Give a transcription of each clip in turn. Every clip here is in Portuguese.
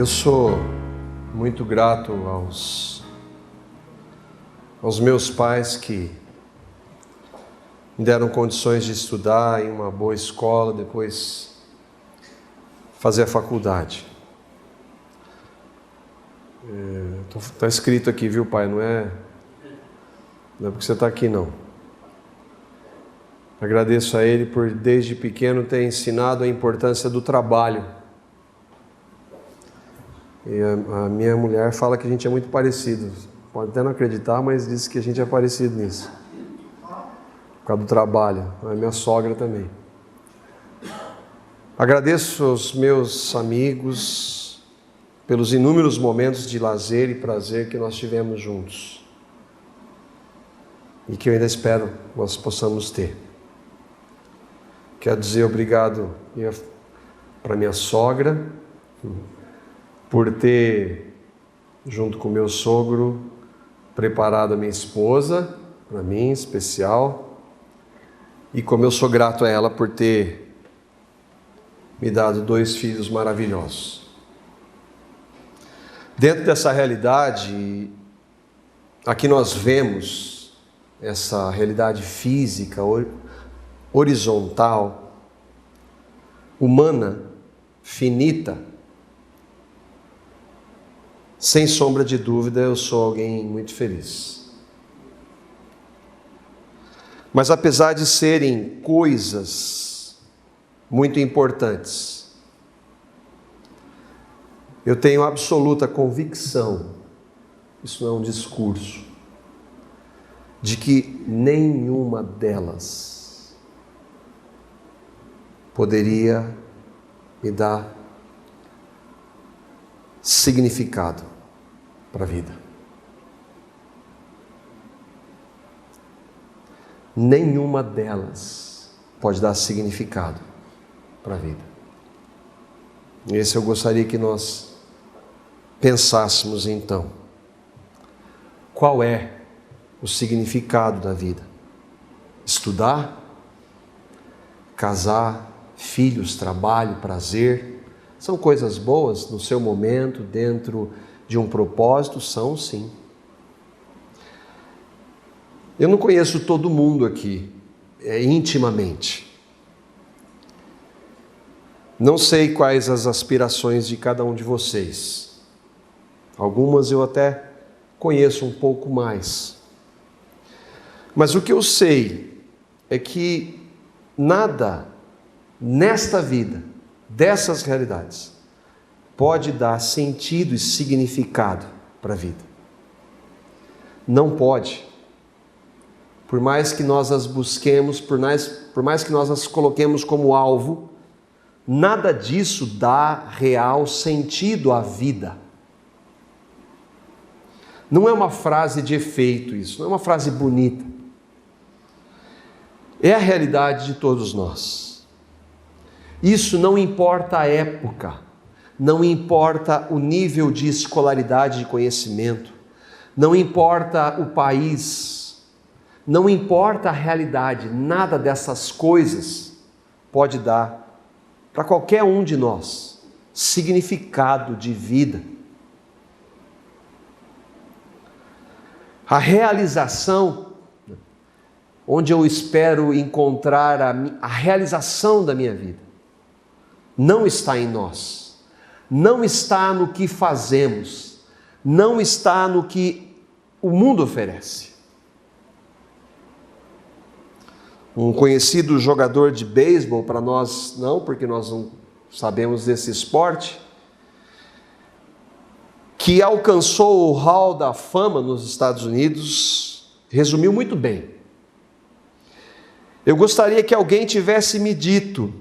Eu sou muito grato aos meus pais que me deram condições de estudar em uma boa escola, depois fazer a faculdade. Está escrito aqui, viu, pai? Não é porque você está aqui, não. Agradeço a ele por, desde pequeno, ter ensinado a importância do trabalho. E a minha mulher fala que a gente é muito parecido. Pode até não acreditar, mas diz que a gente é parecido nisso. Por causa do trabalho. A minha sogra também. Agradeço aos meus amigos pelos inúmeros momentos de lazer e prazer que nós tivemos juntos. E que eu ainda espero nós possamos ter. Quero dizer obrigado para minha sogra, por ter, junto com meu sogro, preparado a minha esposa, para mim em especial, e como eu sou grato a ela por ter me dado 2 filhos maravilhosos. Dentro dessa realidade, aqui nós vemos essa realidade física, horizontal, humana, finita. Sem sombra de dúvida, eu sou alguém muito feliz. Mas apesar de serem coisas muito importantes, eu tenho absoluta convicção, isso não é um discurso, de que nenhuma delas poderia me dar significado para a vida. Nenhuma delas pode dar significado para a vida. Esse eu gostaria que nós pensássemos então. Qual é o significado da vida? Estudar, casar, filhos, trabalho, prazer, são coisas boas no seu momento, dentro de um propósito, são sim. Eu não conheço todo mundo aqui, intimamente. Não sei quais as aspirações de cada um de vocês. Algumas eu até conheço um pouco mais. Mas o que eu sei é que nada nesta vida, dessas realidades, pode dar sentido e significado para a vida. Não pode. Por mais que nós as busquemos, por mais que nós as coloquemos como alvo, nada disso dá real sentido à vida. Não é uma frase de efeito isso, não é uma frase bonita. É a realidade de todos nós. Isso não importa a época, não importa o nível de escolaridade de conhecimento, não importa o país, não importa a realidade, nada dessas coisas pode dar para qualquer um de nós significado de vida. A realização, onde eu espero encontrar a realização da minha vida, não está em nós, não está no que fazemos, não está no que o mundo oferece. Um conhecido jogador de beisebol, para nós não, porque nós não sabemos desse esporte, que alcançou o Hall da Fama nos Estados Unidos, resumiu muito bem. Eu gostaria que alguém tivesse me dito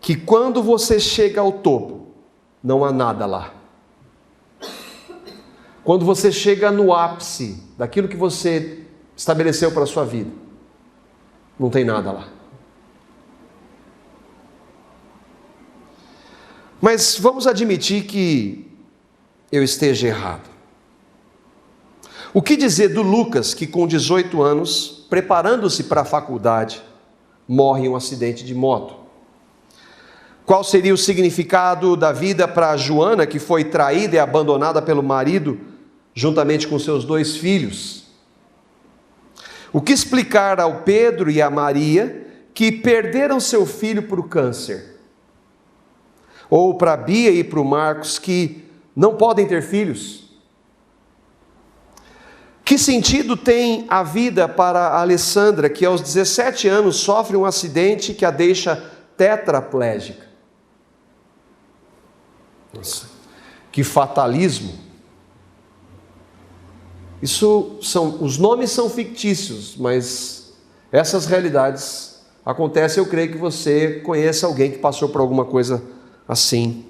que quando você chega ao topo, não há nada lá. Quando você chega no ápice daquilo que você estabeleceu para a sua vida, não tem nada lá. Mas vamos admitir que eu esteja errado. O que dizer do Lucas, que com 18 anos, preparando-se para a faculdade, morre em um acidente de moto? Qual seria o significado da vida para Joana, que foi traída e abandonada pelo marido, juntamente com seus 2 filhos? O que explicar ao Pedro e à Maria, que perderam seu filho para o câncer? Ou para a Bia e para o Marcos, que não podem ter filhos? Que sentido tem a vida para a Alessandra, que aos 17 anos sofre um acidente que a deixa tetraplégica? Nossa, que fatalismo! Os nomes são fictícios, mas essas realidades acontecem. Eu creio que você conhece alguém que passou por alguma coisa assim.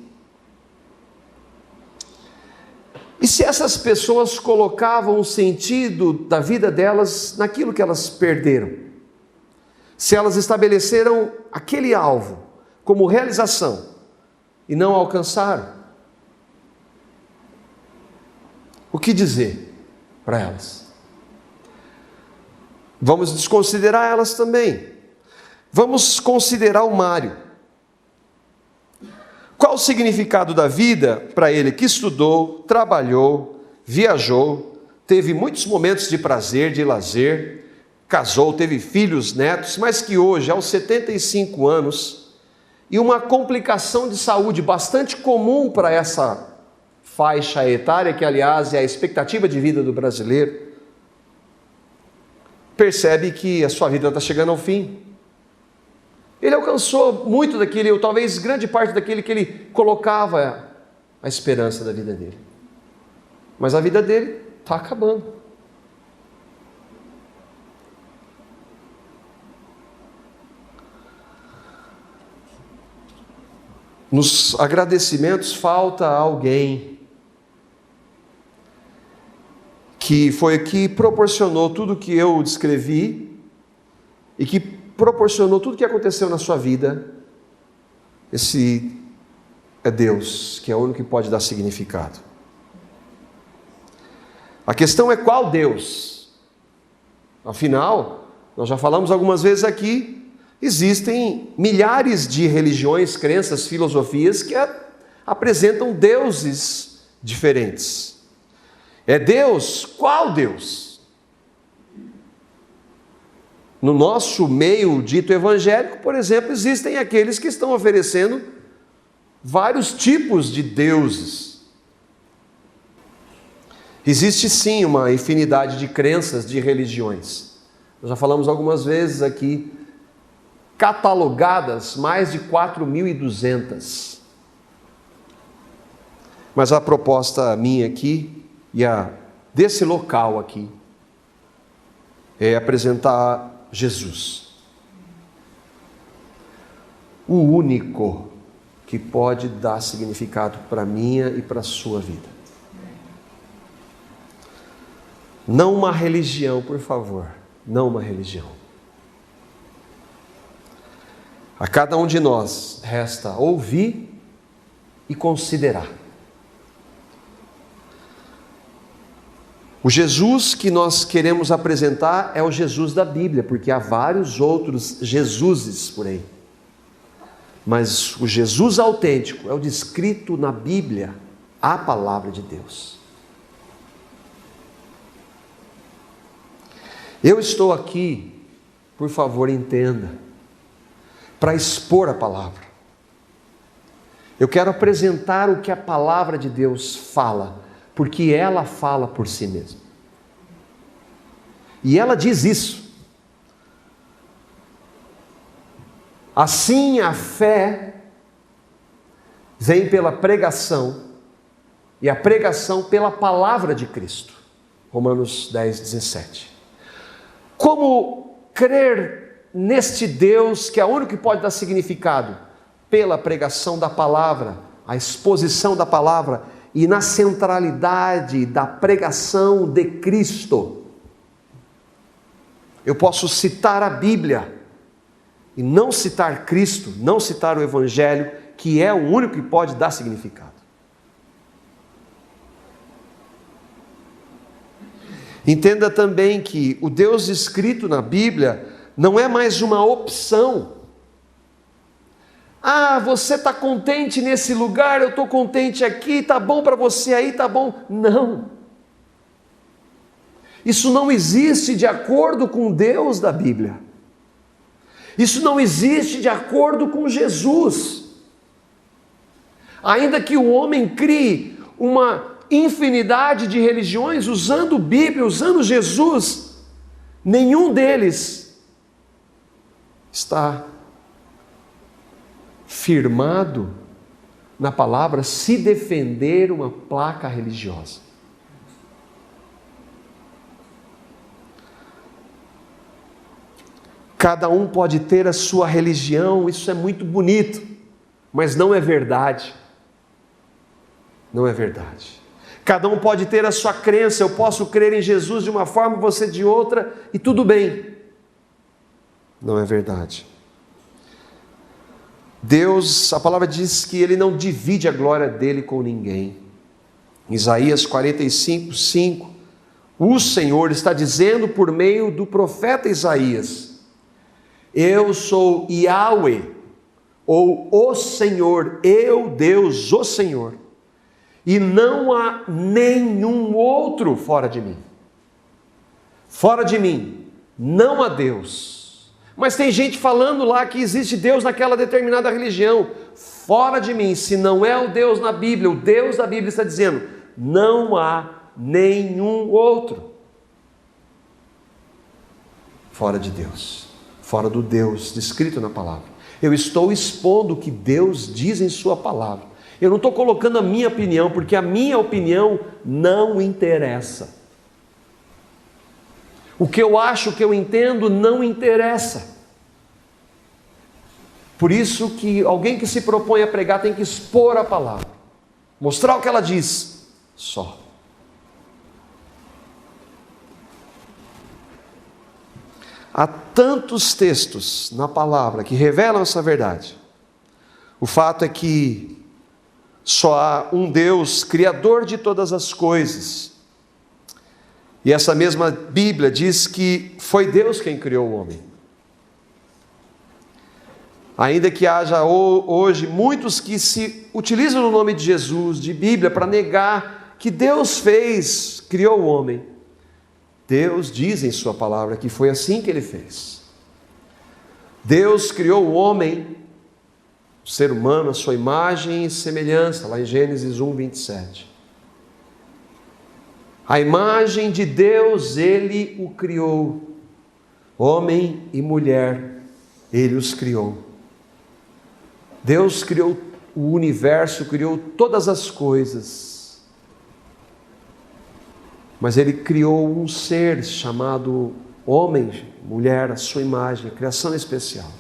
E se essas pessoas colocavam o sentido da vida delas naquilo que elas perderam? Se elas estabeleceram aquele alvo como realização e não alcançaram, o que dizer para elas? Vamos desconsiderar elas também. Vamos considerar o Mário. Qual o significado da vida para ele que estudou, trabalhou, viajou, teve muitos momentos de prazer, de lazer, casou, teve filhos, netos, mas que hoje, aos 75 anos, e uma complicação de saúde bastante comum para essa faixa etária, que aliás é a expectativa de vida do brasileiro, percebe que a sua vida está chegando ao fim. Ele alcançou muito daquele, ou talvez grande parte daquele que ele colocava a esperança da vida dele. Mas a vida dele está acabando. Nos agradecimentos falta alguém que foi que proporcionou tudo que eu descrevi e que proporcionou tudo que aconteceu na sua vida. Esse é Deus, que é o único que pode dar significado. A questão é qual Deus? Afinal, nós já falamos algumas vezes aqui, existem milhares de religiões, crenças, filosofias que apresentam deuses diferentes. É Deus? Qual Deus? No nosso meio dito evangélico, por exemplo, existem aqueles que estão oferecendo vários tipos de deuses. Existe sim uma infinidade de crenças, de religiões. Nós já falamos algumas vezes aqui, catalogadas mais de 4.200. Mas a proposta minha aqui e a desse local aqui é apresentar Jesus, o único que pode dar significado para a minha e para a sua vida. Não uma religião, por favor, não uma religião. A cada um de nós resta ouvir e considerar. O Jesus que nós queremos apresentar é o Jesus da Bíblia, porque há vários outros Jesuses por aí. Mas o Jesus autêntico é o descrito na Bíblia, a palavra de Deus. Eu estou aqui, por favor, entenda, para expor a palavra. Eu quero apresentar o que a palavra de Deus fala, porque ela fala por si mesma. E ela diz isso. Assim a fé vem pela pregação, e a pregação pela palavra de Cristo. Romanos 10, 17. Como crer neste Deus, que é o único que pode dar significado? Pela pregação da palavra, a exposição da palavra, e na centralidade da pregação de Cristo. Eu posso citar a Bíblia e não citar Cristo, não citar o Evangelho, que é o único que pode dar significado. Entenda também que o Deus escrito na Bíblia não é mais uma opção. você está contente nesse lugar, eu estou contente aqui, está bom para você aí, está bom. Não. Isso não existe de acordo com Deus da Bíblia. Isso não existe de acordo com Jesus. Ainda que o homem crie uma infinidade de religiões, usando Bíblia, usando Jesus, nenhum deles está firmado na palavra se defender uma placa religiosa. Cada um pode ter a sua religião, isso é muito bonito, mas não é verdade. Não é verdade. Cada um pode ter a sua crença, eu posso crer em Jesus de uma forma, você de outra, e tudo bem. Não é verdade. Deus, a palavra diz que Ele não divide a glória dEle com ninguém. Em Isaías 45:5, o Senhor está dizendo por meio do profeta Isaías: eu sou Yahweh, ou o Senhor, eu Deus, o Senhor, e não há nenhum outro fora de mim. Fora de mim, não há Deus. Mas tem gente falando lá que existe Deus naquela determinada religião. Fora de mim, se não é o Deus na Bíblia, o Deus da Bíblia está dizendo, não há nenhum outro. Fora de Deus, fora do Deus descrito na palavra. Eu estou expondo o que Deus diz em sua palavra. Eu não estou colocando a minha opinião, porque a minha opinião não interessa. O que eu acho, o que eu entendo, não interessa. Por isso que alguém que se propõe a pregar tem que expor a palavra, mostrar o que ela diz, só. Há tantos textos na palavra que revelam essa verdade. O fato é que só há um Deus, Criador de todas as coisas. E essa mesma Bíblia diz que foi Deus quem criou o homem. Ainda que haja hoje muitos que se utilizam no nome de Jesus, de Bíblia, para negar que Deus criou o homem. Deus diz em sua palavra que foi assim que Ele fez. Deus criou o homem, o ser humano, a sua imagem e semelhança, lá em Gênesis 1:27. A imagem de Deus, Ele o criou. Homem e mulher, Ele os criou. Deus criou o universo, criou todas as coisas. Mas Ele criou um ser chamado homem, mulher, a sua imagem, criação especial.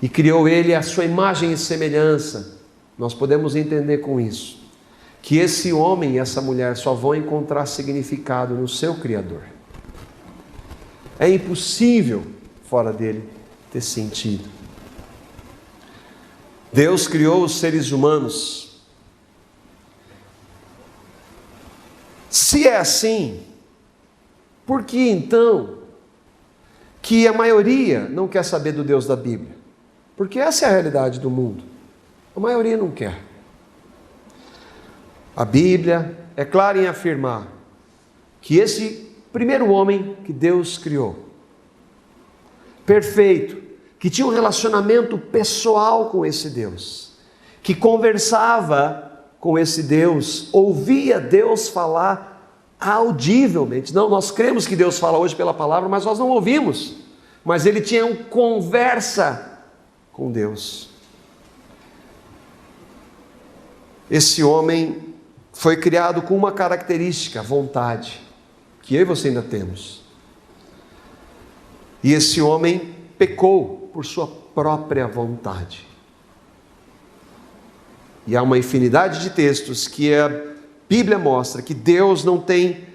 E criou Ele a sua imagem e semelhança. Nós podemos entender com isso que esse homem e essa mulher só vão encontrar significado no seu Criador. É impossível fora dele ter sentido. Deus criou os seres humanos. Se é assim, por que então que a maioria não quer saber do Deus da Bíblia? Porque essa é a realidade do mundo. A maioria não quer. A Bíblia é clara em afirmar que esse primeiro homem que Deus criou, perfeito, que tinha um relacionamento pessoal com esse Deus, que conversava com esse Deus, ouvia Deus falar audivelmente. Não, nós cremos que Deus fala hoje pela palavra, mas nós não ouvimos. Mas ele tinha uma conversa com Deus. Esse homem foi criado com uma característica, vontade, que eu e você ainda temos. E esse homem pecou por sua própria vontade. E há uma infinidade de textos que a Bíblia mostra que Deus não tem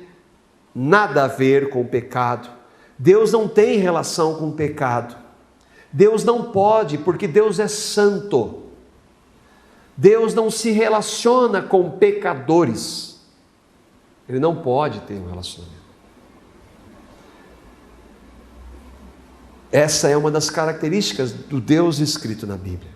nada a ver com o pecado. Deus não tem relação com o pecado. Deus não pode, porque Deus é santo. Deus não se relaciona com pecadores. Ele não pode ter um relacionamento. Essa é uma das características do Deus escrito na Bíblia.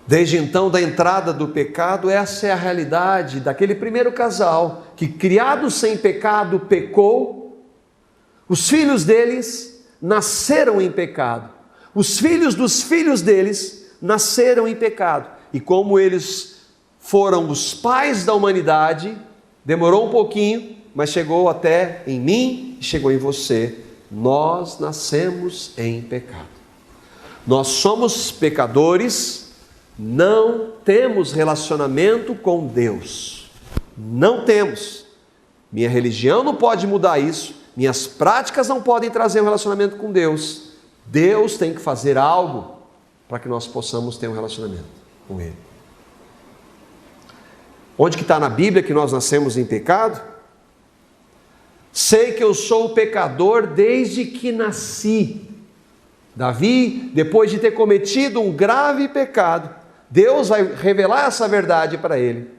Desde então, da entrada do pecado, essa é a realidade daquele primeiro casal que, criado sem pecado, pecou. Os filhos deles nasceram em pecado. Os filhos dos filhos deles nasceram em pecado. E como eles foram os pais da humanidade, demorou um pouquinho, mas chegou até em mim e chegou em você. Nós nascemos em pecado. Nós somos pecadores, não temos relacionamento com Deus. Não temos. Minha religião não pode mudar isso. Minhas práticas não podem trazer um relacionamento com Deus. Deus tem que fazer algo para que nós possamos ter um relacionamento com Ele. Onde que está na Bíblia que nós nascemos em pecado? Sei que eu sou pecador desde que nasci. Davi, depois de ter cometido um grave pecado, Deus vai revelar essa verdade para ele.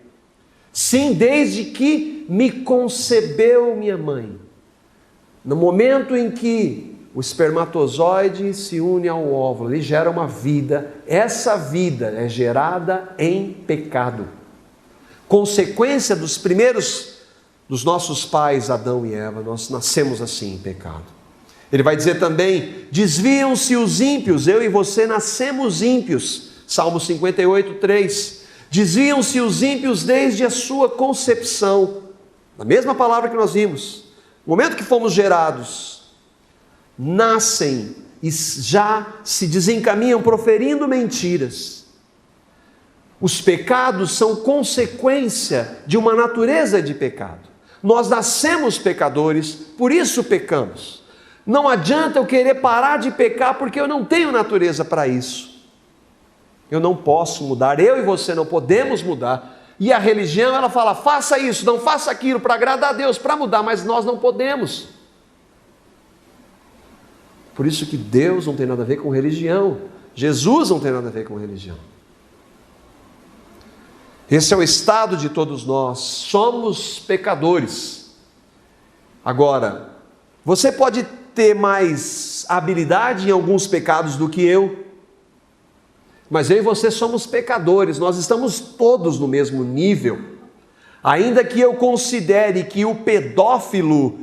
Sim, desde que me concebeu minha mãe. No momento em que o espermatozoide se une ao óvulo, ele gera uma vida. Essa vida é gerada em pecado. Consequência dos nossos pais, Adão e Eva, nós nascemos assim em pecado. Ele vai dizer também, desviam-se os ímpios, eu e você nascemos ímpios. Salmo 58, 3. Desviam-se os ímpios desde a sua concepção. A mesma palavra que nós vimos. No momento que fomos gerados, nascem e já se desencaminham proferindo mentiras. Os pecados são consequência de uma natureza de pecado. Nós nascemos pecadores, por isso pecamos. Não adianta eu querer parar de pecar porque eu não tenho natureza para isso. Eu não posso mudar, eu e você não podemos mudar. E a religião, ela fala, faça isso, não faça aquilo, para agradar a Deus, para mudar, mas nós não podemos. Por isso que Deus não tem nada a ver com religião. Jesus não tem nada a ver com religião. Esse é o estado de todos nós, somos pecadores. Agora, você pode ter mais habilidade em alguns pecados do que eu, mas eu e você somos pecadores, nós estamos todos no mesmo nível. Ainda que eu considere que o pedófilo,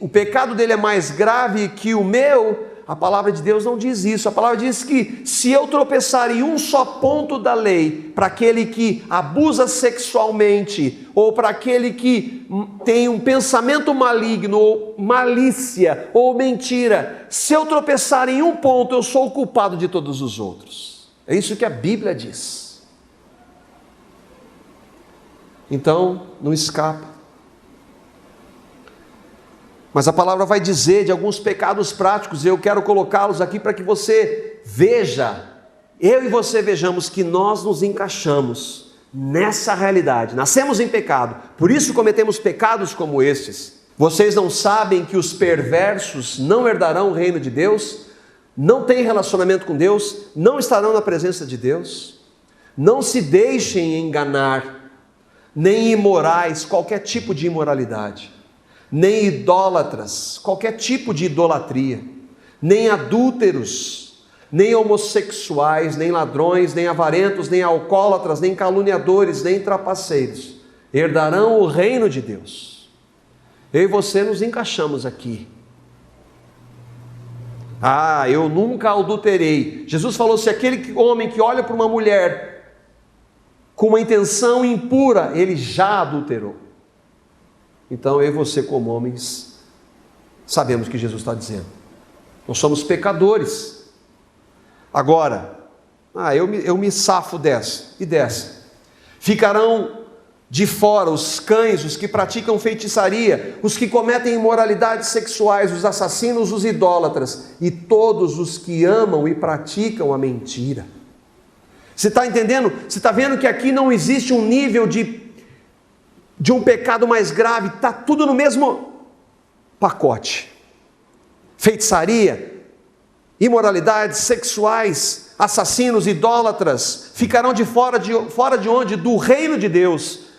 o pecado dele é mais grave que o meu, a palavra de Deus não diz isso. A palavra diz que se eu tropeçar em um só ponto da lei, para aquele que abusa sexualmente, ou para aquele que tem um pensamento maligno, ou malícia, ou mentira, se eu tropeçar em um ponto, eu sou o culpado de todos os outros. É isso que a Bíblia diz. Então, não escapa. Mas a palavra vai dizer de alguns pecados práticos, e eu quero colocá-los aqui para que você veja, eu e você vejamos que nós nos encaixamos nessa realidade. Nascemos em pecado, por isso cometemos pecados como estes. Vocês não sabem que os perversos não herdarão o reino de Deus? Não têm relacionamento com Deus? Não estarão na presença de Deus? Não se deixem enganar, nem imorais, qualquer tipo de imoralidade, nem idólatras, qualquer tipo de idolatria, nem adúlteros, nem homossexuais, nem ladrões, nem avarentos, nem alcoólatras, nem caluniadores, nem trapaceiros, herdarão o reino de Deus. Eu e você nos encaixamos aqui. Eu nunca adulterei. Jesus falou, se aquele homem que olha para uma mulher com uma intenção impura, ele já adulterou. Então eu e você como homens sabemos o que Jesus está dizendo. Nós somos pecadores. Agora, eu me safo dessa e dessa. Ficarão de fora os cães, os que praticam feitiçaria, os que cometem imoralidades sexuais, os assassinos, os idólatras e todos os que amam e praticam a mentira. Você está entendendo? Você está vendo que aqui não existe um nível de um pecado mais grave, está tudo no mesmo pacote. Feitiçaria, imoralidades sexuais, assassinos, idólatras, ficarão de fora de onde? Do reino de Deus.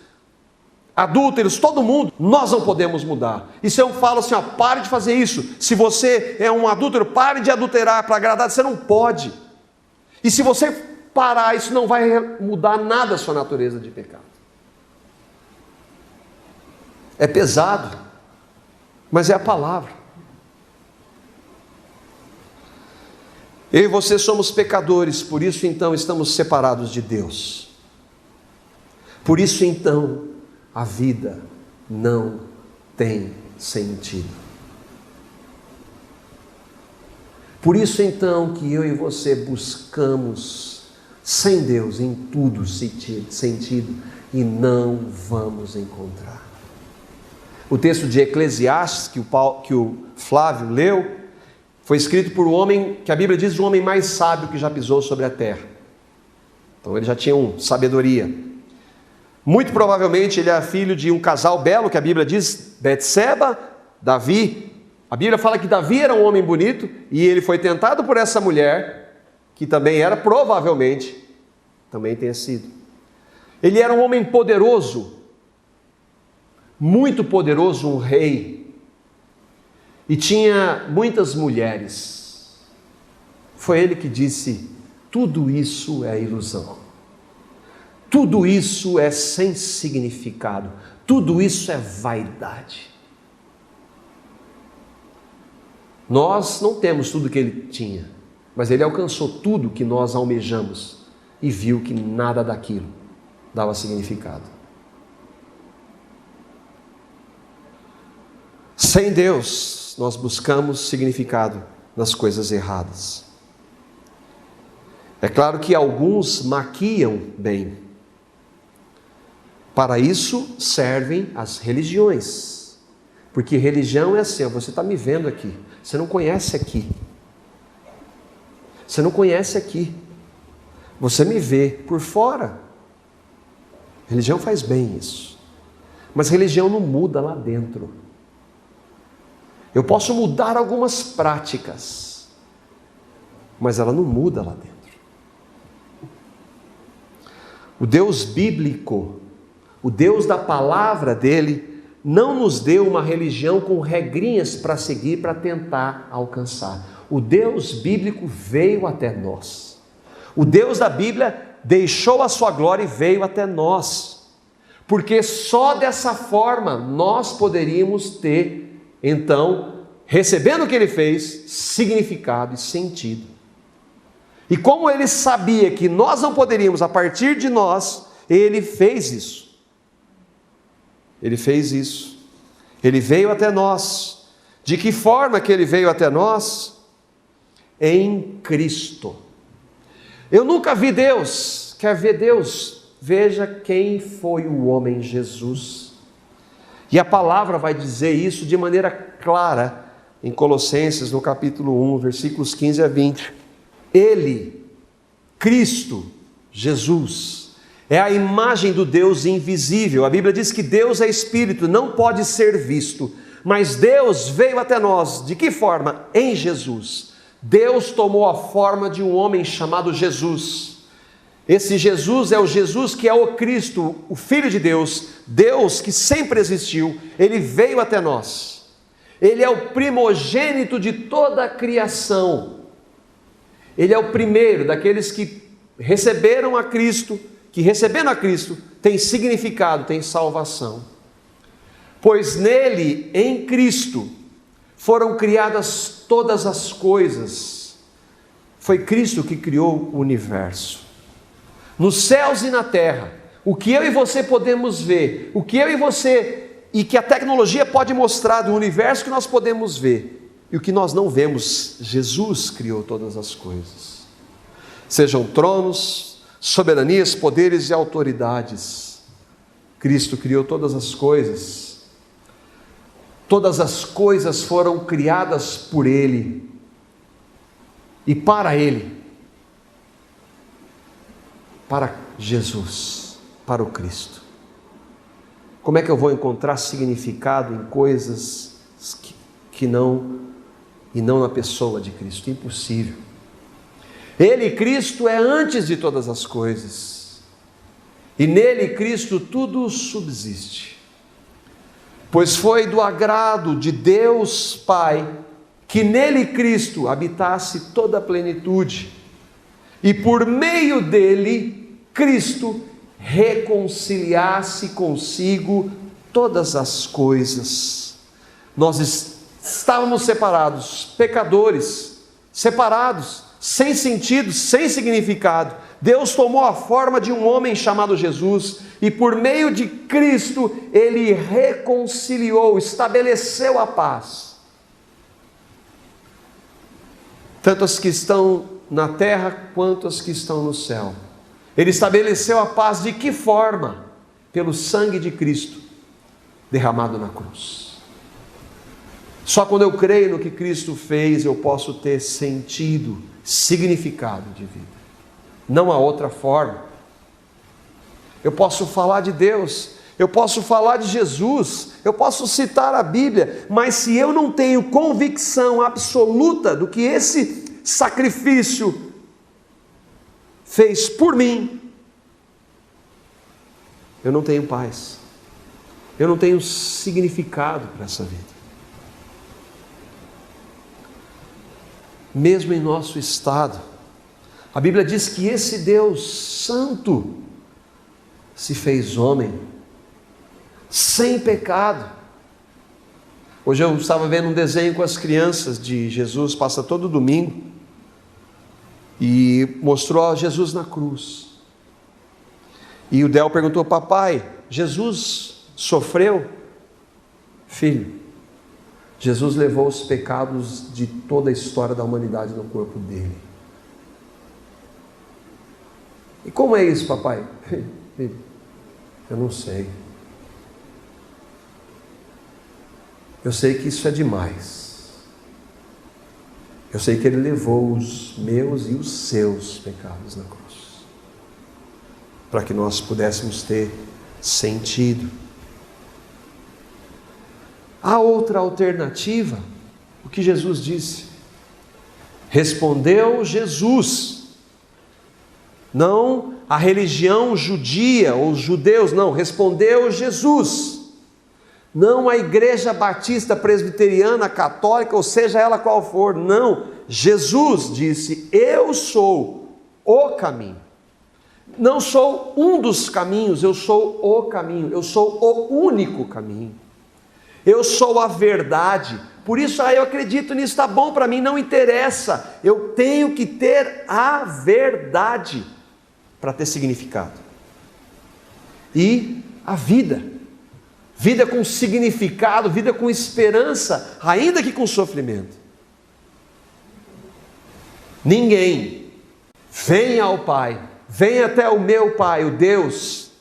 Adúlteros, todo mundo, nós não podemos mudar. E se eu falo assim, pare de fazer isso, se você é um adúltero, pare de adulterar para agradar, você não pode. E se você parar, isso não vai mudar nada a sua natureza de pecado. É pesado, mas é a palavra. Eu e você somos pecadores, por isso então estamos separados de Deus. Por isso então a vida não tem sentido. Por isso então que eu e você buscamos sem Deus em tudo sentido e não vamos encontrar. O texto de Eclesiastes que o Flávio leu foi escrito por um homem que a Bíblia diz o homem mais sábio que já pisou sobre a terra. Então ele já tinha sabedoria. Muito provavelmente ele era filho de um casal belo que a Bíblia diz, Betseba, Davi. A Bíblia fala que Davi era um homem bonito e ele foi tentado por essa mulher, que também era, provavelmente, também tenha sido. Ele era um homem poderoso, muito poderoso, um rei, e tinha muitas mulheres. Foi ele que disse, tudo isso é ilusão, tudo isso é sem significado, tudo isso é vaidade. Nós não temos tudo que ele tinha, mas ele alcançou tudo que nós almejamos e viu que nada daquilo dava significado. Sem Deus, nós buscamos significado nas coisas erradas. É claro que alguns maquiam bem. Para isso servem as religiões. Porque religião é assim, você está me vendo aqui, você não conhece aqui. Você não conhece aqui. Você me vê por fora. Religião faz bem isso. Mas religião não muda lá dentro. Eu posso mudar algumas práticas, mas ela não muda lá dentro. O Deus bíblico, o Deus da palavra dele, não nos deu uma religião com regrinhas para seguir, para tentar alcançar. O Deus bíblico veio até nós. O Deus da Bíblia deixou a sua glória e veio até nós. Porque só dessa forma nós poderíamos ter, então, recebendo o que ele fez, significado e sentido. E como ele sabia que nós não poderíamos a partir de nós, ele fez isso. Ele fez isso. Ele veio até nós. De que forma que ele veio até nós? Em Cristo. Eu nunca vi Deus. Quer ver Deus? Veja quem foi o homem Jesus. E a palavra vai dizer isso de maneira clara em Colossenses, no capítulo 1, versículos 15 a 20. Ele, Cristo, Jesus, é a imagem do Deus invisível. A Bíblia diz que Deus é espírito, não pode ser visto. Mas Deus veio até nós. De que forma? Em Jesus. Deus tomou a forma de um homem chamado Jesus. Esse Jesus é o Jesus que é o Cristo, o Filho de Deus, Deus que sempre existiu. Ele veio até nós. Ele é o primogênito de toda a criação. Ele é o primeiro daqueles que receberam a Cristo, que recebendo a Cristo tem significado, tem salvação. Pois nele, em Cristo, foram criadas todas as coisas. Foi Cristo que criou o universo. Nos céus e na terra, o que eu e você podemos ver, o que eu e você, e que a tecnologia pode mostrar do universo que nós podemos ver, e o que nós não vemos, Jesus criou todas as coisas. Sejam tronos, soberanias, poderes e autoridades. Cristo criou todas as coisas. Todas as coisas foram criadas por Ele e para Ele. Para Jesus, para o Cristo. Como é que eu vou encontrar significado em coisas que não, e não na pessoa de Cristo? Impossível. Ele, Cristo, é antes de todas as coisas. E nele, Cristo, tudo subsiste. Pois foi do agrado de Deus Pai que nele, Cristo, habitasse toda a plenitude. e por meio dele, Cristo reconciliasse consigo todas as coisas. Nós estávamos separados, pecadores, separados, sem sentido, sem significado. Deus tomou a forma de um homem chamado Jesus e por meio de Cristo ele reconciliou, estabeleceu a paz. Tanto as que estão na terra quanto as que estão no céu. Ele estabeleceu a paz de que forma? Pelo sangue de Cristo derramado na cruz. Só quando eu creio no que Cristo fez, eu posso ter sentido, significado de vida. Não há outra forma. Eu posso falar de Deus, eu posso falar de Jesus, eu posso citar a Bíblia, mas se eu não tenho convicção absoluta do que esse sacrifício fez por mim, eu não tenho paz, eu não tenho significado para essa vida. Mesmo em nosso estado, a Bíblia diz que esse Deus santo se fez homem, sem pecado. Hoje eu estava vendo um desenho com as crianças de Jesus, passa todo domingo, e mostrou Jesus na cruz. E o Del perguntou: papai, Jesus sofreu? Filho, Jesus levou os pecados de toda a história da humanidade no corpo dele. E como é isso, papai? Filho, eu não sei. Eu sei que isso é demais. Eu sei que ele levou os meus e os seus pecados na cruz, para que nós pudéssemos ter sentido. Há outra alternativa, o que Jesus disse. Respondeu Jesus, não a religião judia ou os judeus, não, respondeu Jesus. Não a igreja batista, presbiteriana, católica, ou seja ela qual for, não. Jesus disse: eu sou o caminho. Não sou um dos caminhos, eu sou o caminho, eu sou o único caminho. Eu sou a verdade. Por isso, eu acredito nisso, está bom para mim, não interessa. Eu tenho que ter a verdade para ter significado. E a vida. Vida com significado, vida com esperança, ainda que com sofrimento. Ninguém vem ao Pai, vem até o meu Pai, o Deus,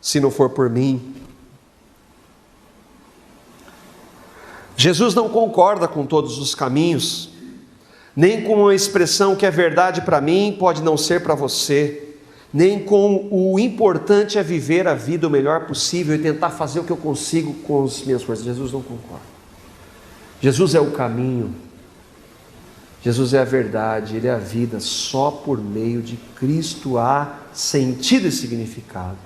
se não for por mim. Jesus não concorda com todos os caminhos, nem com a expressão que é verdade para mim, pode não ser para você, nem com o importante é viver a vida o melhor possível e tentar fazer o que eu consigo com as minhas forças. Jesus não concorda. Jesus é o caminho, Jesus é a verdade, Ele é a vida. Só por meio de Cristo há sentido e significado.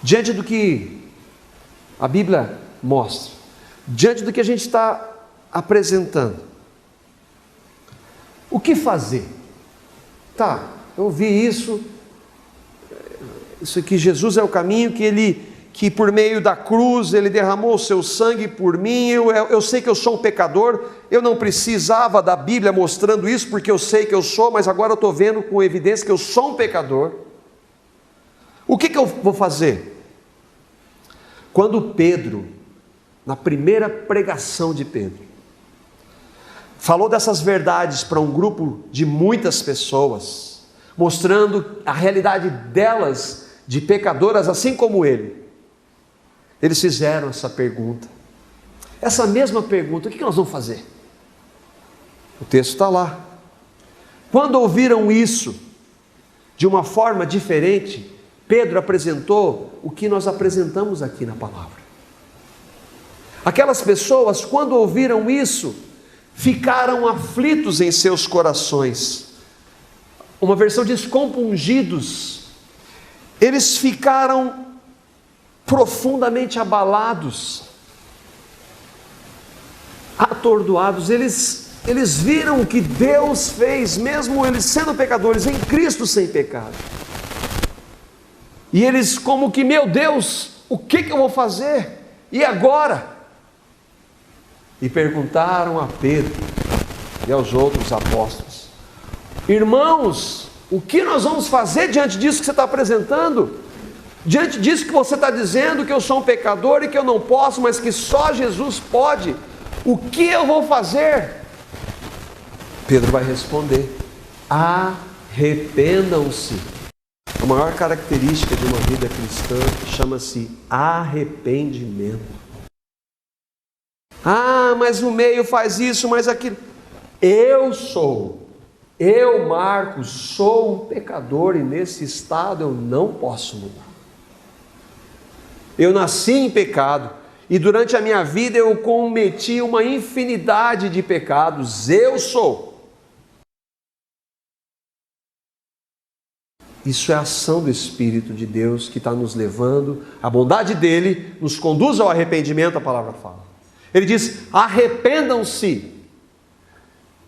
Diante do que a Bíblia mostra, diante do que a gente está apresentando, o que fazer? Tá, eu ouvi isso que Jesus é o caminho, que por meio da cruz Ele derramou o seu sangue por mim, eu sei que eu sou um pecador, eu não precisava da Bíblia mostrando isso, porque eu sei que eu sou, mas agora eu estou vendo com evidência que eu sou um pecador. O que eu vou fazer? Quando Pedro, na primeira pregação de Pedro, falou dessas verdades para um grupo de muitas pessoas, mostrando a realidade delas, de pecadoras assim como ele, eles fizeram essa pergunta, essa mesma pergunta: o que nós vamos fazer? O texto está lá. Quando ouviram isso, de uma forma diferente, Pedro apresentou o que nós apresentamos aqui na palavra. Aquelas pessoas, quando ouviram isso, ficaram aflitos em seus corações. Uma versão diz compungidos. Eles ficaram profundamente abalados. atordoados, eles viram o que Deus fez, mesmo eles sendo pecadores, em Cristo sem pecado. E eles como que, meu Deus, o que eu vou fazer? E agora? E perguntaram a Pedro e aos outros apóstolos: irmãos, o que nós vamos fazer diante disso que você está apresentando? Diante disso que você está dizendo, que eu sou um pecador e que eu não posso, mas que só Jesus pode, o que eu vou fazer? Pedro vai responder: arrependam-se. A maior característica de uma vida cristã chama-se arrependimento. Ah, mas o meio faz isso, mas aquilo. Eu, Marcos, sou um pecador e nesse estado eu não posso mudar. Eu nasci em pecado e durante a minha vida eu cometi uma infinidade de pecados. Eu sou. Isso é a ação do Espírito de Deus que está nos levando, a bondade dele nos conduz ao arrependimento, a palavra fala. Ele diz: arrependam-se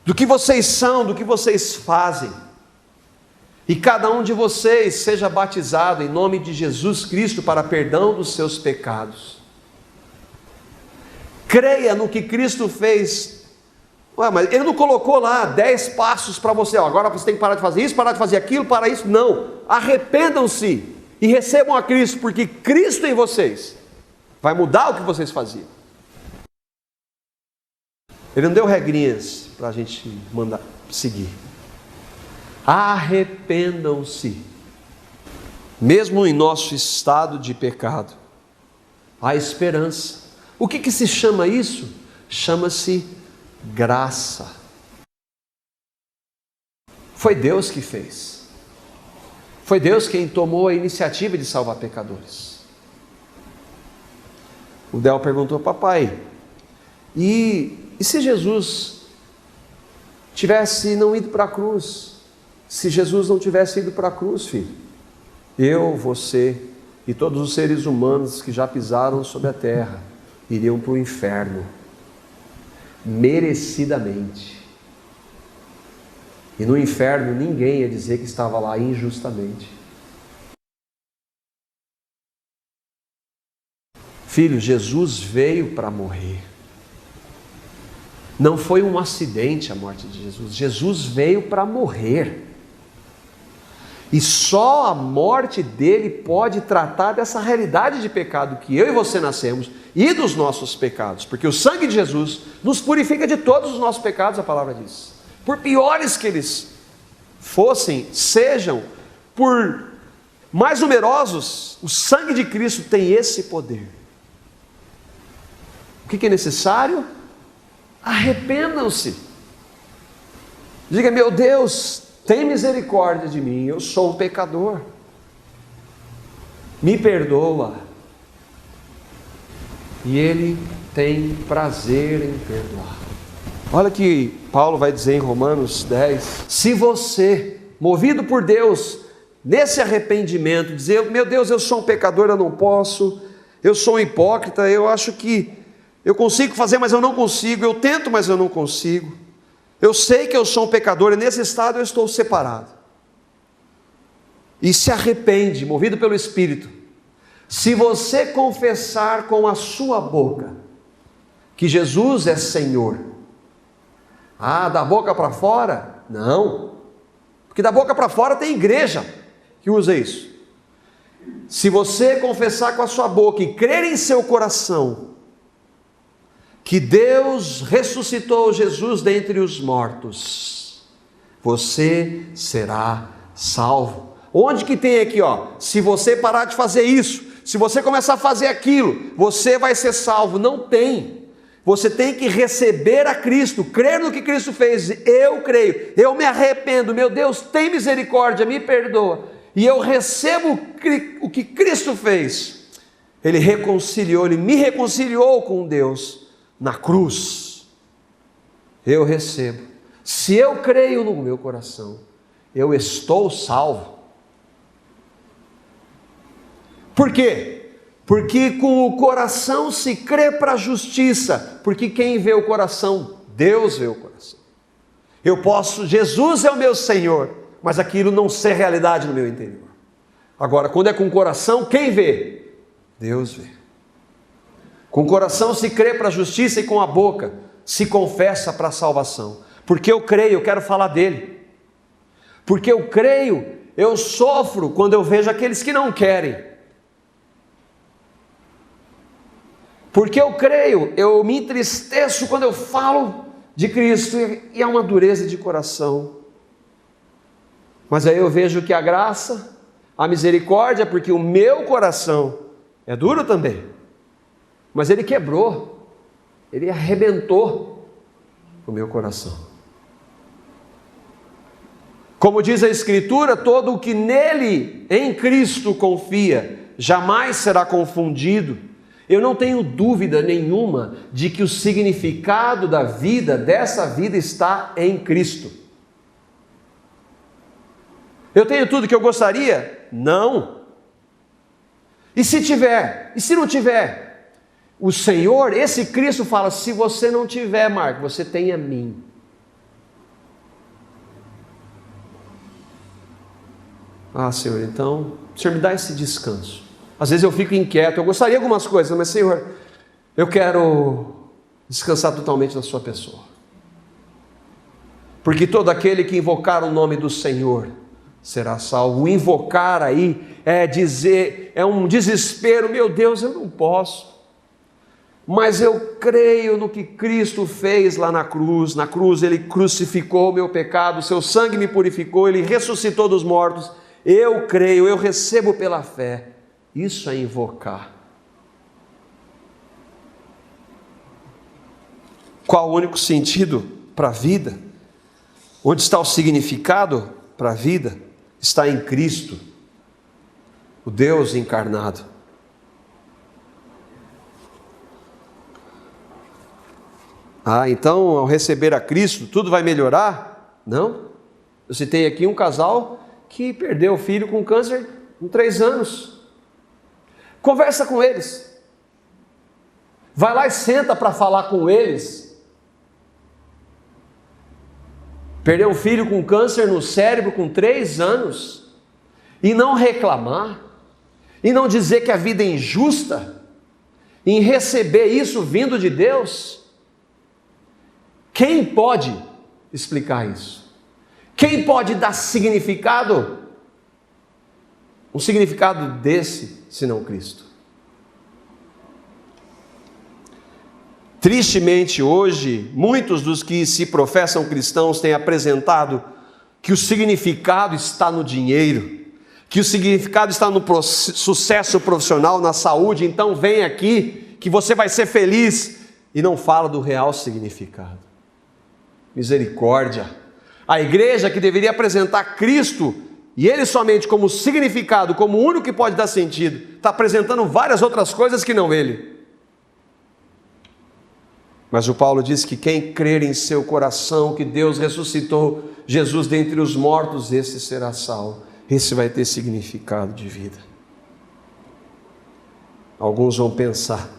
do que vocês são, do que vocês fazem, e cada um de vocês seja batizado em nome de Jesus Cristo para perdão dos seus pecados. Creia no que Cristo fez. Ué, mas ele não colocou lá 10 passos para você, agora você tem que parar de fazer isso, parar de fazer aquilo, para isso. Não, arrependam-se e recebam a Cristo, porque Cristo em vocês vai mudar o que vocês faziam. Ele não deu regrinhas para a gente mandar seguir. Arrependam-se, mesmo em nosso estado de pecado, há esperança. O que se chama isso? Chama-se graça. Foi Deus que fez. Foi Deus quem tomou a iniciativa de salvar pecadores. O Del perguntou: papai, e se Jesus tivesse não ido para a cruz? Se Jesus não tivesse ido para a cruz, filho, eu, você e todos os seres humanos que já pisaram sobre a terra iriam para o inferno, merecidamente. E no inferno ninguém ia dizer que estava lá injustamente. Filho, Jesus veio para morrer. Não foi um acidente a morte de Jesus. Jesus veio para morrer. E só a morte dele pode tratar dessa realidade de pecado que eu e você nascemos e dos nossos pecados. Porque o sangue de Jesus nos purifica de todos os nossos pecados, a palavra diz. Por piores que eles fossem, sejam, por mais numerosos, o sangue de Cristo tem esse poder. O que é necessário? Arrependam-se. Diga: meu Deus, tem misericórdia de mim, eu sou um pecador. Me perdoa. E Ele tem prazer em perdoar. Olha que Paulo vai dizer em Romanos 10: se você, movido por Deus, nesse arrependimento, dizer: meu Deus, eu sou um pecador, eu não posso, eu sou um hipócrita, eu acho que eu consigo fazer, mas eu não consigo, eu tento, mas eu não consigo, eu sei que eu sou um pecador e nesse estado eu estou separado. E se arrepende, movido pelo Espírito. Se você confessar com a sua boca que Jesus é Senhor, da boca para fora? Não, porque da boca para fora tem igreja que usa isso. Se você confessar com a sua boca e crer em seu coração que Deus ressuscitou Jesus dentre os mortos, você será salvo. Onde que tem aqui, se você parar de fazer isso, se você começar a fazer aquilo, você vai ser salvo? Não tem. Você tem que receber a Cristo, crer no que Cristo fez. Eu creio, eu me arrependo, meu Deus, tem misericórdia, me perdoa, e eu recebo o que Cristo fez. Ele me reconciliou com Deus na cruz. Eu recebo. Se eu creio no meu coração, eu estou salvo. Por quê? Porque com o coração se crê para a justiça, porque quem vê o coração? Deus vê o coração. Jesus é o meu Senhor, mas aquilo não ser realidade no meu interior. Agora, quando é com o coração, quem vê? Deus vê. Com o coração se crê para a justiça e com a boca se confessa para a salvação. Porque eu creio, eu quero falar dele. Porque eu creio, eu sofro quando eu vejo aqueles que não querem. Porque eu creio, eu me entristeço quando eu falo de Cristo e há uma dureza de coração. Mas aí eu vejo que a graça, a misericórdia, porque o meu coração é duro também, mas ele quebrou, ele arrebentou o meu coração. Como diz a Escritura, todo o que nele, em Cristo, confia, jamais será confundido. Eu não tenho dúvida nenhuma de que o significado da vida, dessa vida, está em Cristo. Eu tenho tudo que eu gostaria? Não. E se tiver? E se não tiver? O Senhor, esse Cristo fala, se você não tiver, Marco, você tem a mim. Ah, Senhor, então, o Senhor me dá esse descanso. Às vezes eu fico inquieto, eu gostaria de algumas coisas, mas Senhor, eu quero descansar totalmente na sua pessoa. Porque todo aquele que invocar o nome do Senhor será salvo. O invocar aí é dizer, é um desespero, meu Deus, eu não posso. Mas eu creio no que Cristo fez lá na cruz Ele crucificou o meu pecado, o seu sangue me purificou, Ele ressuscitou dos mortos. Eu creio, eu recebo pela fé. Isso é invocar. Qual o único sentido para a vida? Onde está o significado para a vida? Está em Cristo, o Deus encarnado. Ah, então ao receber a Cristo, tudo vai melhorar? Não. Eu citei aqui um casal que perdeu o filho com câncer com 3 anos. Conversa com eles. Vai lá e senta para falar com eles. Perdeu um filho com câncer no cérebro com 3 anos. E não reclamar. E não dizer que a vida é injusta. Em receber isso vindo de Deus. Quem pode explicar isso? Quem pode dar significado? Um significado desse, senão Cristo. Tristemente hoje, muitos dos que se professam cristãos têm apresentado que o significado está no dinheiro, que o significado está no sucesso profissional, na saúde, então vem aqui que você vai ser feliz, e não fala do real significado. Misericórdia. A igreja que deveria apresentar Cristo, e Ele somente como significado, como o único que pode dar sentido, está apresentando várias outras coisas que não Ele. Mas o Paulo diz que quem crer em seu coração que Deus ressuscitou Jesus dentre os mortos, esse será salvo. Esse vai ter significado de vida. Alguns vão pensar,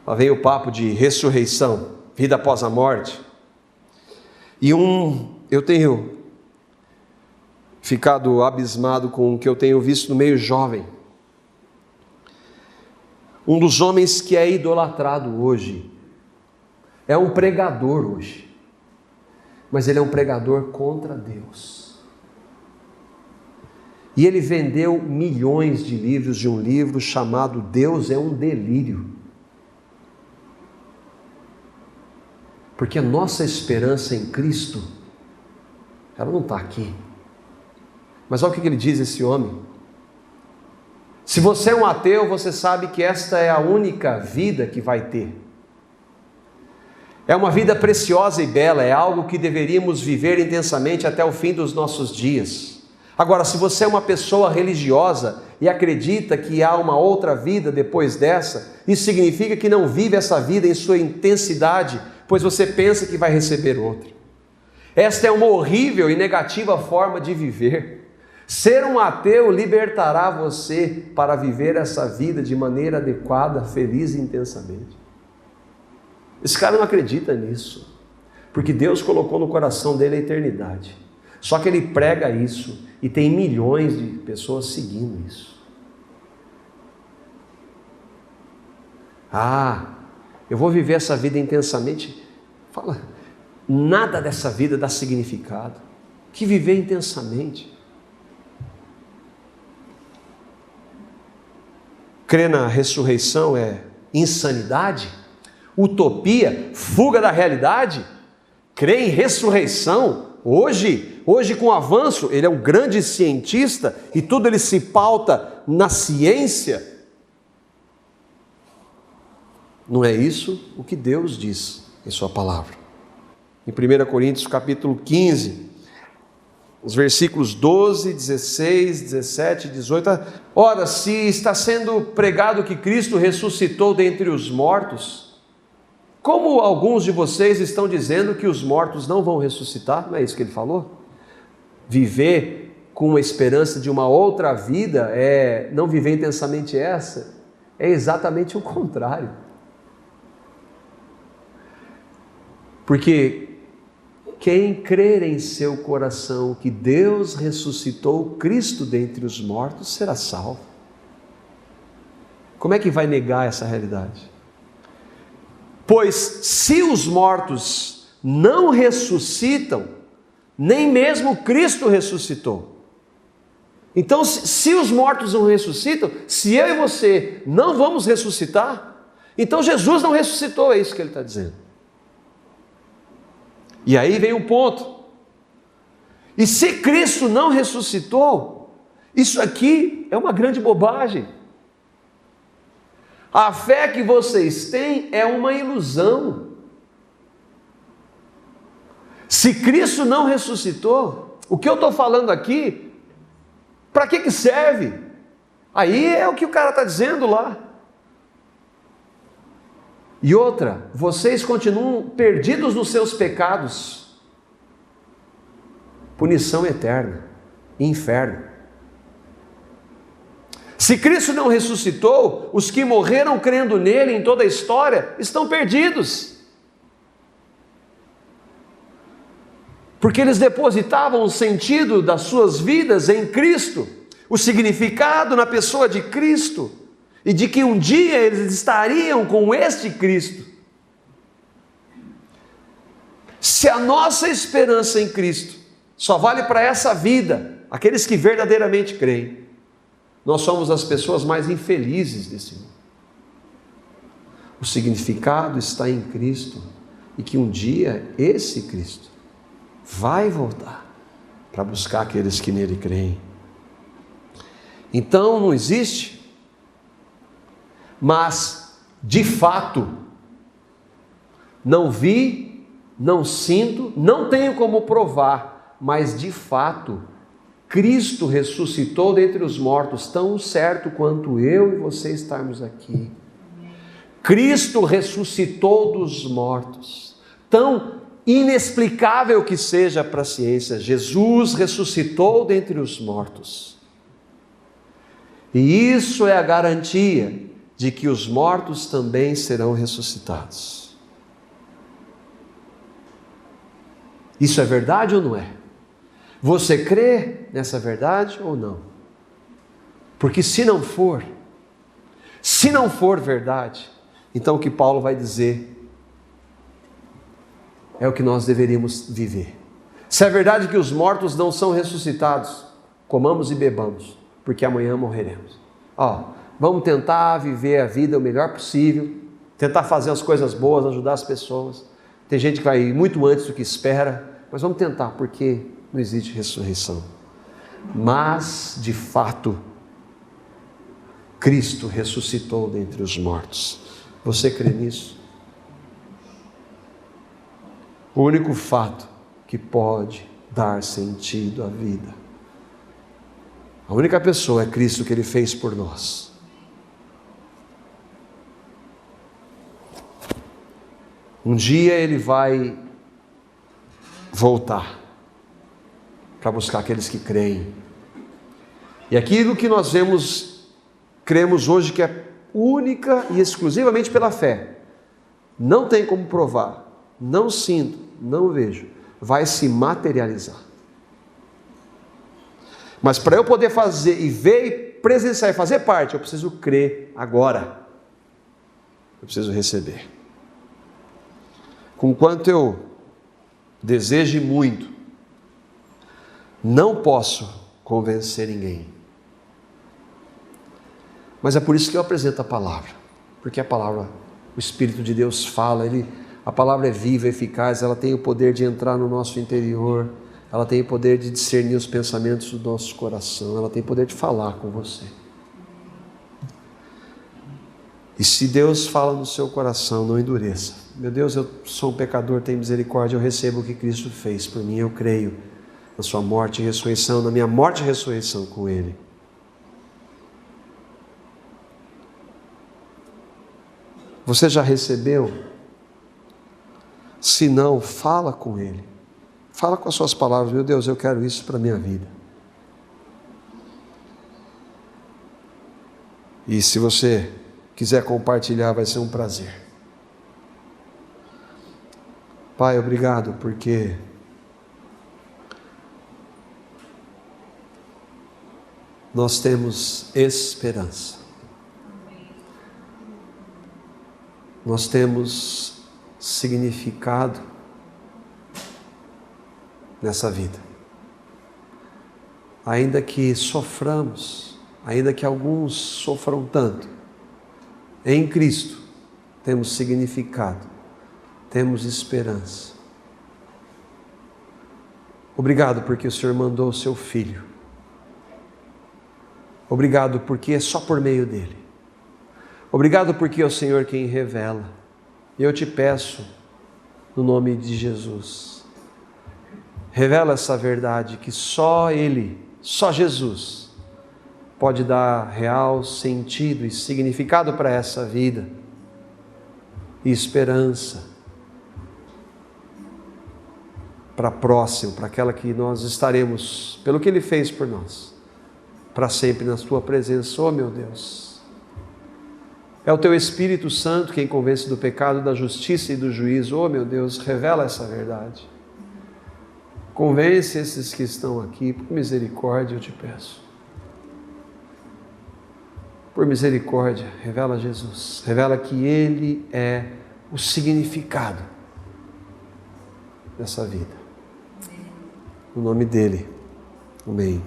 lá vem o papo de ressurreição, vida após a morte. E eu tenho ficado abismado com o que eu tenho visto no meio jovem. Um dos homens que é idolatrado hoje, é um pregador hoje, mas ele é um pregador contra Deus. E ele vendeu milhões de livros de um livro chamado Deus é um Delírio. Porque a nossa esperança em Cristo, ela não está aqui. Mas olha o que ele diz, esse homem. Se você é um ateu, você sabe que esta é a única vida que vai ter. É uma vida preciosa e bela, é algo que deveríamos viver intensamente até o fim dos nossos dias. Agora, se você é uma pessoa religiosa e acredita que há uma outra vida depois dessa, isso significa que não vive essa vida em sua intensidade, pois você pensa que vai receber outra. Esta é uma horrível e negativa forma de viver. Ser um ateu libertará você para viver essa vida de maneira adequada, feliz e intensamente. Esse cara não acredita nisso, porque Deus colocou no coração dele a eternidade. Só que ele prega isso e tem milhões de pessoas seguindo isso. Eu vou viver essa vida intensamente. Fala, nada dessa vida dá significado. Que viver intensamente? Crer na ressurreição é insanidade? Utopia? Fuga da realidade? Crer em ressurreição? Hoje com o avanço, ele é um grande cientista e tudo ele se pauta na ciência. Não é isso o que Deus diz em sua palavra. Em 1 Coríntios capítulo 15, os versículos 12, 16, 17 e 18. Ora, se está sendo pregado que Cristo ressuscitou dentre os mortos, como alguns de vocês estão dizendo que os mortos não vão ressuscitar? Não é isso que ele falou? Viver com a esperança de uma outra vida, não viver intensamente essa, é exatamente o contrário. Porque quem crer em seu coração que Deus ressuscitou Cristo dentre os mortos será salvo. Como é que vai negar essa realidade? Pois se os mortos não ressuscitam, nem mesmo Cristo ressuscitou. Então, se os mortos não ressuscitam, se eu e você não vamos ressuscitar, então Jesus não ressuscitou, é isso que ele está dizendo. E aí vem um ponto. E se Cristo não ressuscitou, isso aqui é uma grande bobagem. A fé que vocês têm é uma ilusão. Se Cristo não ressuscitou, o que eu estou falando aqui, para que serve? Aí é o que o cara está dizendo lá. E outra, vocês continuam perdidos nos seus pecados. Punição eterna, inferno. Se Cristo não ressuscitou, os que morreram crendo nele em toda a história estão perdidos. Porque eles depositavam o sentido das suas vidas em Cristo, o significado na pessoa de Cristo, e de que um dia eles estariam com este Cristo. Se a nossa esperança em Cristo só vale para essa vida, aqueles que verdadeiramente creem, nós somos as pessoas mais infelizes desse mundo. O significado está em Cristo, e que um dia esse Cristo vai voltar para buscar aqueles que nele creem. Então não existe, mas de fato, não vi, não sinto, não tenho como provar, mas de fato, Cristo ressuscitou dentre os mortos, tão certo quanto eu e você estarmos aqui. Cristo ressuscitou dos mortos, tão inexplicável que seja para a ciência, Jesus ressuscitou dentre os mortos. E isso é a garantia de que os mortos também serão ressuscitados. Isso é verdade ou não é? Você crê nessa verdade ou não? Porque se não for verdade, então o que Paulo vai dizer é o que nós deveríamos viver. Se é verdade que os mortos não são ressuscitados, comamos e bebamos, porque amanhã morreremos. Vamos tentar viver a vida o melhor possível, tentar fazer as coisas boas, ajudar as pessoas. Tem gente que vai ir muito antes do que espera, mas vamos tentar, porque não existe ressurreição. Mas, de fato, Cristo ressuscitou dentre os mortos. Você crê nisso? O único fato que pode dar sentido à vida. A única pessoa é Cristo, que Ele fez por nós. Um dia Ele vai voltar para buscar aqueles que creem E aquilo que nós cremos hoje que é única e exclusivamente pela fé, não tem como provar, não sinto, não vejo, vai se materializar. Mas para eu poder fazer e ver e presenciar e fazer parte, eu preciso crer agora. Eu preciso receber. Conquanto eu deseje muito, não posso convencer ninguém. Mas é por isso que eu apresento a palavra. Porque a palavra, o Espírito de Deus fala, a palavra é viva, eficaz, ela tem o poder de entrar no nosso interior, ela tem o poder de discernir os pensamentos do nosso coração, ela tem o poder de falar com você. E se Deus fala no seu coração, não endureça. Meu Deus, eu sou um pecador, tenho misericórdia, eu recebo o que Cristo fez por mim, eu creio na sua morte e ressurreição, na minha morte e ressurreição com Ele. Você já recebeu? Se não, fala com Ele. Fala com as suas palavras, meu Deus, eu quero isso para a minha vida. E se você quiser compartilhar, vai ser um prazer. Pai, obrigado, porque nós temos esperança. Nós temos significado nessa vida. Ainda que soframos, ainda que alguns sofram tanto, em Cristo temos significado, temos esperança. Obrigado porque o Senhor mandou o seu Filho. Obrigado porque é só por meio dele. Obrigado porque é o Senhor quem revela. Eu te peço, no nome de Jesus, revela essa verdade que só Ele, só Jesus, pode dar real sentido e significado para essa vida e esperança para a próxima, para aquela que nós estaremos, pelo que Ele fez por nós, para sempre na Tua presença. Oh, meu Deus, é o Teu Espírito Santo quem convence do pecado, da justiça e do juízo. Oh, meu Deus, revela essa verdade. Convence esses que estão aqui, por misericórdia eu te peço. Por misericórdia, revela Jesus, revela que Ele é o significado dessa vida. No nome dEle, amém.